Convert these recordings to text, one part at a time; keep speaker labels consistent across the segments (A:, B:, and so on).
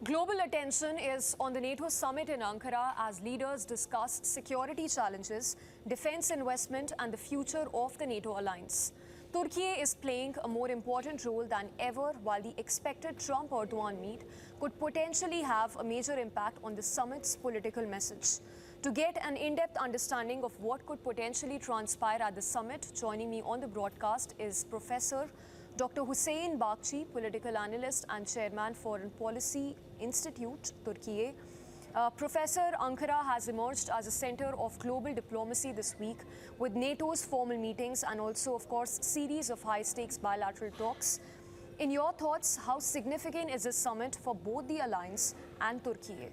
A: Global attention is on the NATO summit in Ankara as leaders discuss security challenges, defense investment and the future of the NATO alliance. Turkey is playing a more important role than ever, while the expected Trump-Erdogan meet could potentially have a major impact on the summit's political message. To get an in-depth understanding of what could potentially transpire at the summit, joining me on the broadcast is Professor Dr. Hussein Bakci, political analyst and chairman Foreign Policy Institute, Turkey. Professor, Ankara has emerged as a center of global diplomacy this week with NATO's formal meetings and also, of course, series of high-stakes bilateral talks. In your thoughts, how significant is this summit for both the alliance and Turkey?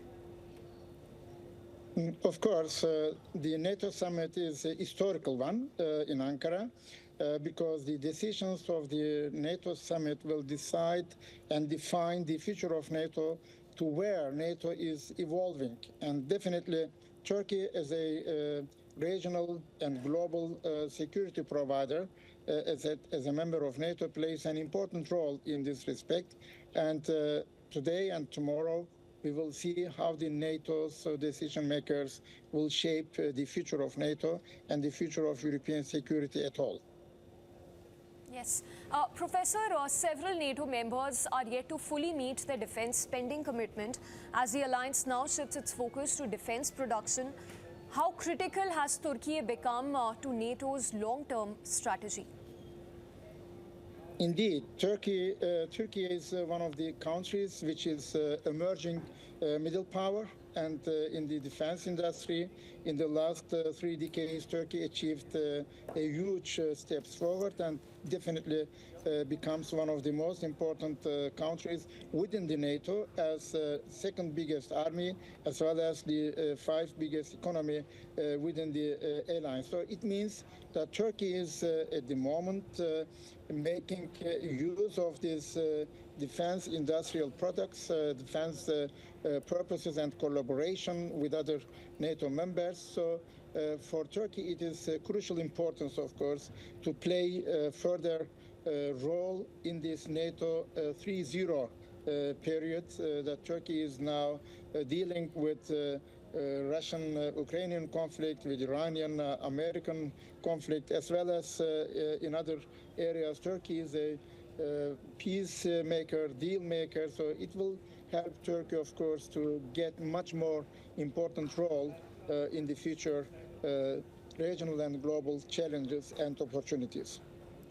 B: Of course, the NATO summit is a historical one in Ankara. Because the decisions of the NATO summit will decide and define the future of NATO to where NATO is evolving. And definitely, Turkey as a regional and global security provider, as a member of NATO, plays an important role in this respect. And today and tomorrow, we will see how the NATO's decision makers will shape the future of NATO and the future of European security at all.
A: Yes. Professor, several NATO members are yet to fully meet their defense spending commitment as the alliance now shifts its focus to defense production. How critical has Turkey become to NATO's long-term strategy?
B: Indeed, Turkey is one of the countries which is emerging middle power, and in the defense industry, in the last 3 decades, Turkey achieved a huge steps forward and definitely becomes one of the most important countries within the NATO as second biggest army, as well as the 5th biggest economy within the alliance. So it means that Turkey is at the moment making use of these defense industrial products, defense purposes and collaboration with other NATO members. So for Turkey, it is crucial importance, of course, to play further role in this NATO 3.0 period that Turkey is now dealing with Russian-Ukrainian conflict, with Iranian-American conflict, as well as in other areas. Turkey is a peacemaker, deal maker, so it will help Turkey, of course, to get much more important role in the future regional and global challenges and opportunities.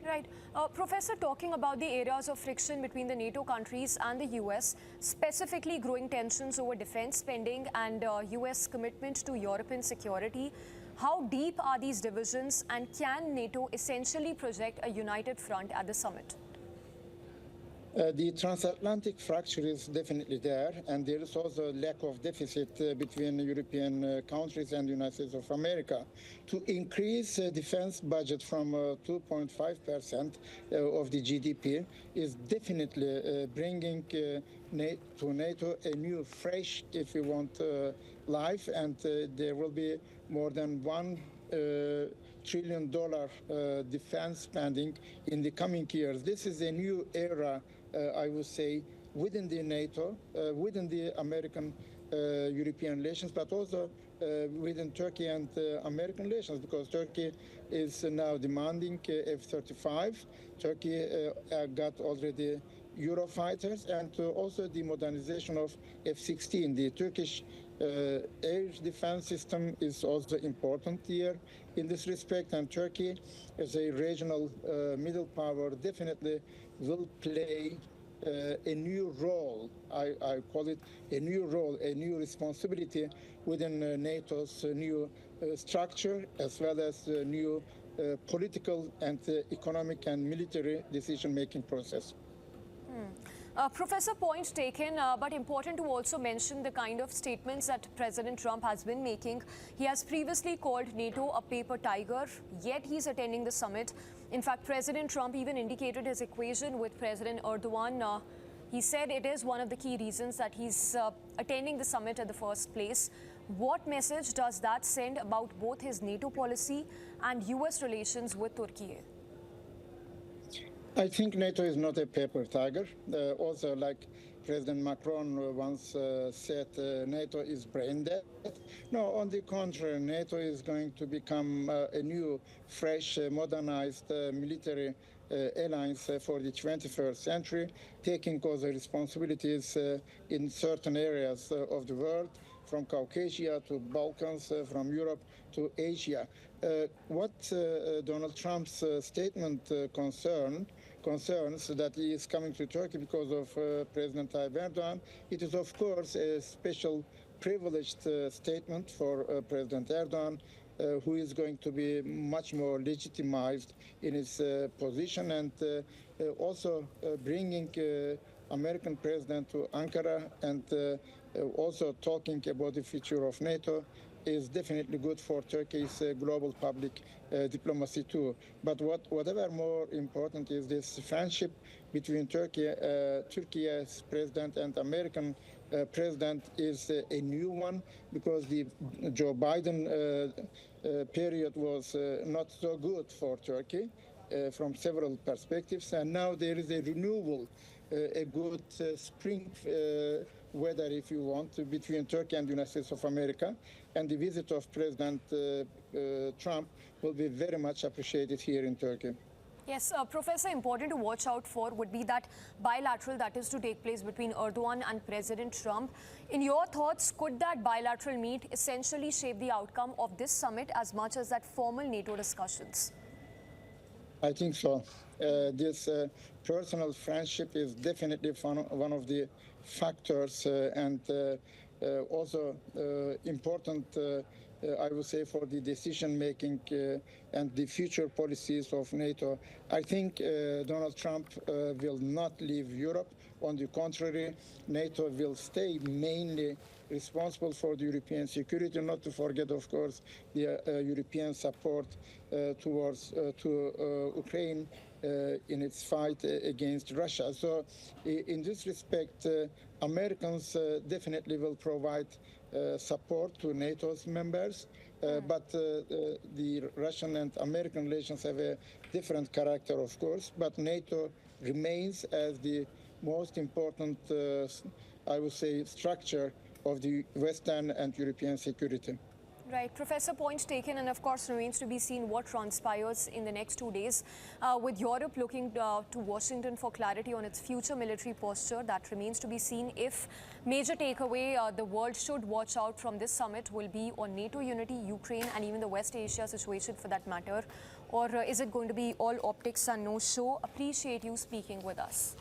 A: Right. Professor, talking about the areas of friction between the NATO countries and the US, specifically growing tensions over defense spending and US commitment to European security, how deep are these divisions and can NATO essentially project a united front at the summit?
B: The transatlantic fracture is definitely there, and there is also a lack of deficit between European countries and the United States of America. To increase defense budget from 2.5% of the GDP is definitely bringing to NATO a new, fresh, if you want, life, and there will be more than $1 trillion defense spending in the coming years. This is a new era, I would say, within the NATO, within the American-European relations, but also within Turkey and American relations, because Turkey is now demanding F-35. Turkey got already Eurofighters, and also the modernization of F-16. The Turkish air defense system is also important here in this respect, and Turkey as a regional middle power definitely will play a new role. I call it a new role, a new responsibility within NATO's new structure, as well as new political and economic and military decision-making process.
A: Professor, point taken, but important to also mention the kind of statements that President Trump has been making. He has previously called NATO a paper tiger, yet he's attending the summit. In fact, President Trump even indicated his equation with President Erdogan. He said it is one of the key reasons that he's attending the summit at the first place. What message does that send about both his NATO policy and US relations with Turkey?
B: I think NATO is not a paper tiger. Also, like President Macron once said NATO is brain dead. No, on the contrary, NATO is going to become a new, fresh, modernized military alliance for the 21st century, taking over responsibilities in certain areas of the world, from Caucasia to Balkans, from Europe to Asia. What Donald Trump's statement concerns that he is coming to Turkey because of President Tayyip Erdogan, it is of course a special privileged statement for President Erdogan, who is going to be much more legitimized in his position, and also bringing American president to Ankara and also talking about the future of NATO is definitely good for Turkey's global public diplomacy too. But whatever more important is this friendship between Turkey's president and American president is a new one, because the Joe Biden period was not so good for Turkey from several perspectives, and now there is a renewal, a good spring weather, if you want, between Turkey and the United States of America, and the visit of President Trump will be very much appreciated here in Turkey.
A: Yes, Professor, important to watch out for would be that bilateral that is to take place between Erdogan and President Trump. In your thoughts, could that bilateral meet essentially shape the outcome of this summit as much as that formal NATO discussions?
B: I think so. This personal friendship is definitely one of the factors and also important, I would say, for the decision-making and the future policies of NATO. I think Donald Trump will not leave Europe. On the contrary, NATO will stay mainly responsible for the European security, not to forget, of course, the European support to Ukraine in its fight against Russia. So in this respect, Americans definitely will provide support to NATO's members, but the Russian and American relations have a different character, of course, but NATO remains as the most important, I would say, structure of the Western and European security.
A: Right. Professor, point taken, and of course remains to be seen what transpires in the next 2 days. With Europe looking to Washington for clarity on its future military posture, that remains to be seen. If major takeaway the world should watch out from this summit will be on NATO unity, Ukraine and even the West Asia situation for that matter, or is it going to be all optics and no show? Appreciate you speaking with us.